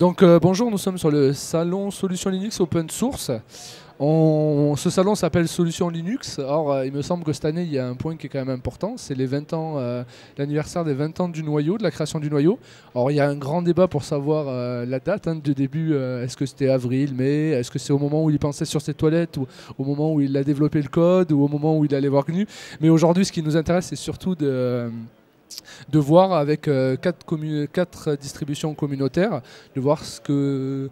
Donc bonjour, nous sommes sur le salon Solutions Linux Open Source. Ce salon s'appelle Solutions Linux. Or, il me semble que cette année, il y a un point qui est quand même important, c'est les 20 ans, l'anniversaire des 20 ans du noyau, de la création du noyau. Or, il y a un grand débat pour savoir la date de début. Est-ce que c'était avril, mai? Est-ce que c'est au moment où il pensait sur ses toilettes, ou au moment où il a développé le code, ou au moment où il allait voir GNU? Mais aujourd'hui, ce qui nous intéresse, c'est surtout de voir avec quatre distributions communautaires, de voir ce que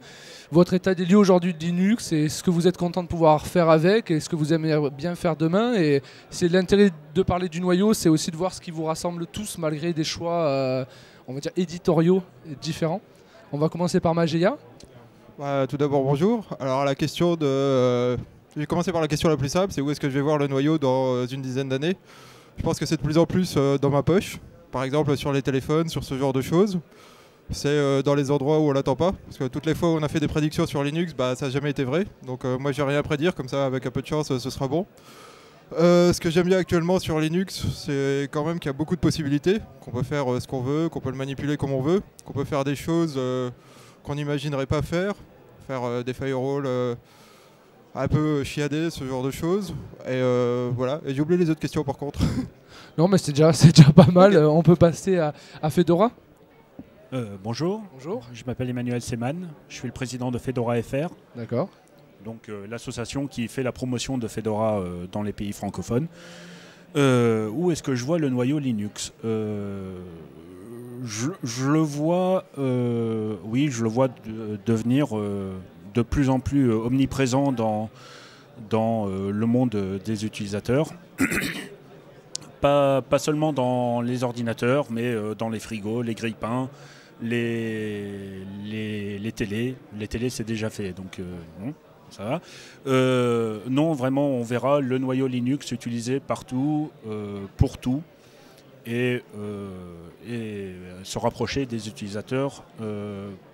votre état des lieux aujourd'hui de Linux et ce que vous êtes content de pouvoir faire avec et ce que vous aimeriez bien faire demain. Et c'est l'intérêt de parler du noyau, c'est aussi de voir ce qui vous rassemble tous malgré des choix, on va dire, éditoriaux différents. On va commencer par Mageia. Tout d'abord, bonjour. Alors la question de... je vais commencer par la question la plus simple, c'est où est-ce que je vais voir le noyau dans une dizaine d'années. Je pense que c'est de plus en plus dans ma poche, par exemple sur les téléphones, sur ce genre de choses. C'est dans les endroits où on l'attend pas, parce que toutes les fois où on a fait des prédictions sur Linux, ça n'a jamais été vrai. Donc moi j'ai rien à prédire, comme ça avec un peu de chance ce sera bon. Ce que j'aime bien actuellement sur Linux, c'est quand même qu'il y a beaucoup de possibilités, qu'on peut faire ce qu'on veut, qu'on peut le manipuler comme on veut, qu'on peut faire des choses qu'on n'imaginerait pas faire des firewalls un peu chiadés, ce genre de choses. Et voilà, et j'ai oublié les autres questions par contre. Non mais c'est déjà pas mal. Okay. On peut passer à Fedora. Bonjour. Bonjour. Je m'appelle Emmanuel Seman, je suis le président de Fedora FR. D'accord. Donc l'association qui fait la promotion de Fedora dans les pays francophones. Où est-ce que je vois le noyau Linux? Je le vois, oui, je le vois devenir de plus en plus omniprésent dans le monde des utilisateurs. Pas seulement dans les ordinateurs, mais dans les frigos, les grille-pains, les télés. Les télés, c'est déjà fait, donc bon, ça va. Non, vraiment, on verra le noyau Linux utilisé partout, pour tout, et se rapprocher des utilisateurs,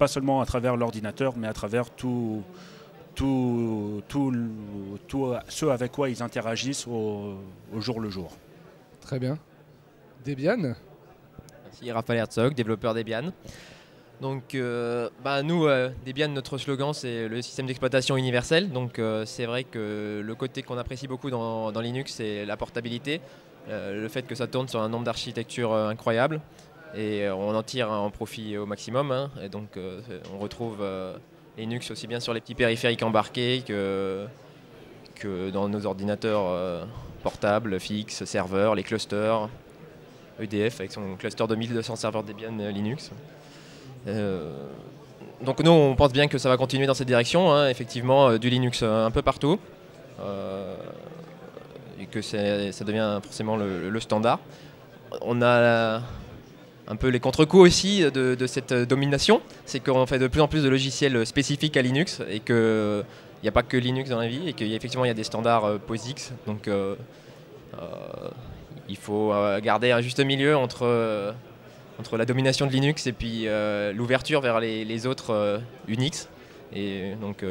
pas seulement à travers l'ordinateur, mais à travers tout ce avec quoi ils interagissent au jour le jour. Très bien. Debian. Merci, Raphaël Herzog, développeur Debian. Donc nous, Debian, notre slogan, c'est le système d'exploitation universel. Donc c'est vrai que le côté qu'on apprécie beaucoup dans Linux, c'est la portabilité. Le fait que ça tourne sur un nombre d'architectures incroyable. Et on en tire en profit au maximum. Et donc on retrouve Linux aussi bien sur les petits périphériques embarqués que dans nos ordinateurs portables, fixes, serveurs, les clusters, EDF avec son cluster de 1200 serveurs Debian Linux. Donc nous on pense bien que ça va continuer dans cette direction, effectivement du Linux un peu partout, et que ça devient forcément le standard. On a un peu les contre-coups aussi de cette domination, c'est qu'on fait de plus en plus de logiciels spécifiques à Linux et qu'il n'y a pas que Linux dans la vie et qu'effectivement il y a des standards POSIX, donc il faut garder un juste milieu entre la domination de Linux et puis l'ouverture vers les autres Unix. Et donc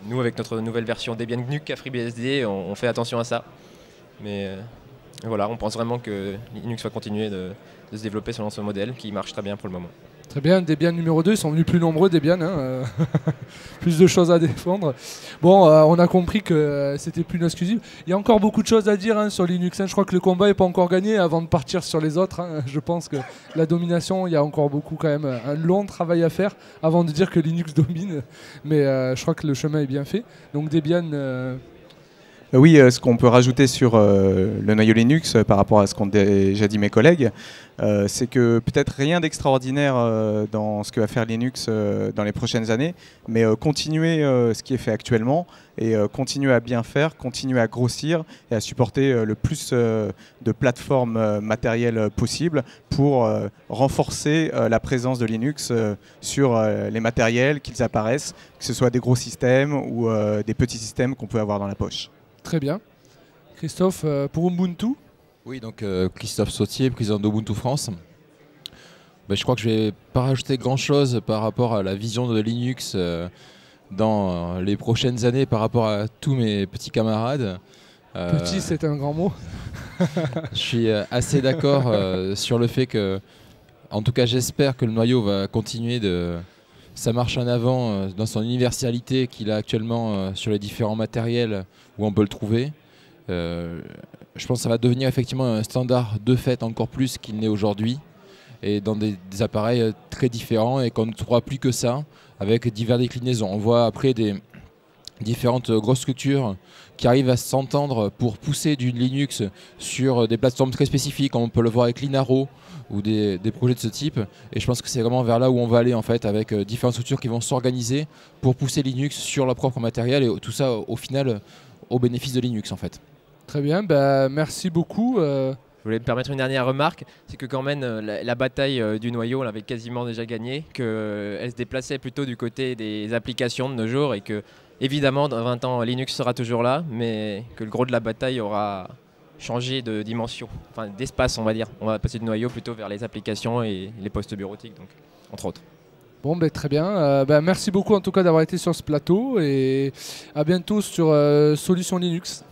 nous avec notre nouvelle version Debian GNU FreeBSD, on fait attention à ça. Mais voilà, on pense vraiment que Linux va continuer de se développer selon ce modèle qui marche très bien pour le moment. Très bien, Debian numéro 2, ils sont venus plus nombreux, Debian, plus de choses à défendre. Bon, on a compris que c'était plus une exclusive. Il y a encore beaucoup de choses à dire sur Linux. Je crois que le combat n'est pas encore gagné avant de partir sur les autres. Je pense que la domination, il y a encore beaucoup quand même, un long travail à faire avant de dire que Linux domine. Mais je crois que le chemin est bien fait. Donc Debian... Oui, ce qu'on peut rajouter sur le noyau Linux par rapport à ce qu'ont déjà dit mes collègues, c'est que peut-être rien d'extraordinaire dans ce que va faire Linux dans les prochaines années, mais continuer ce qui est fait actuellement et continuer à bien faire, continuer à grossir et à supporter le plus de plateformes matérielles possibles pour renforcer la présence de Linux sur les matériels, qu'ils apparaissent, que ce soit des gros systèmes ou des petits systèmes qu'on peut avoir dans la poche. Très bien. Christophe, pour Ubuntu? Oui, donc Christophe Sautier, président d'Ubuntu France. Je crois que je ne vais pas rajouter grand-chose par rapport à la vision de Linux dans les prochaines années par rapport à tous mes petits camarades. Petit, c'est un grand mot. Je suis assez d'accord sur le fait que, en tout cas j'espère que le noyau va continuer sa marche en avant dans son universalité qu'il a actuellement sur les différents matériels où on peut le trouver. Je pense que ça va devenir effectivement un standard de fait encore plus qu'il n'est aujourd'hui, et dans des appareils très différents, et qu'on ne trouvera plus que ça, avec diverses déclinaisons. On voit après des différentes grosses structures qui arrivent à s'entendre pour pousser du Linux sur des plateformes très spécifiques, comme on peut le voir avec Linaro ou des projets de ce type. Et je pense que c'est vraiment vers là où on va aller en fait, avec différentes structures qui vont s'organiser pour pousser Linux sur leur propre matériel, et tout ça au final au bénéfice de Linux en fait. Très bien, bah, merci beaucoup. Je voulais me permettre une dernière remarque, c'est que quand même la bataille du noyau, on l'avait quasiment déjà gagnée, qu'elle se déplaçait plutôt du côté des applications de nos jours, et que évidemment dans 20 ans Linux sera toujours là, mais que le gros de la bataille aura changé de dimension, enfin d'espace on va dire. On va passer du noyau plutôt vers les applications et les postes bureautiques, donc, entre autres. Bon, ben, très bien. Merci beaucoup en tout cas d'avoir été sur ce plateau, et à bientôt sur Solutions Linux.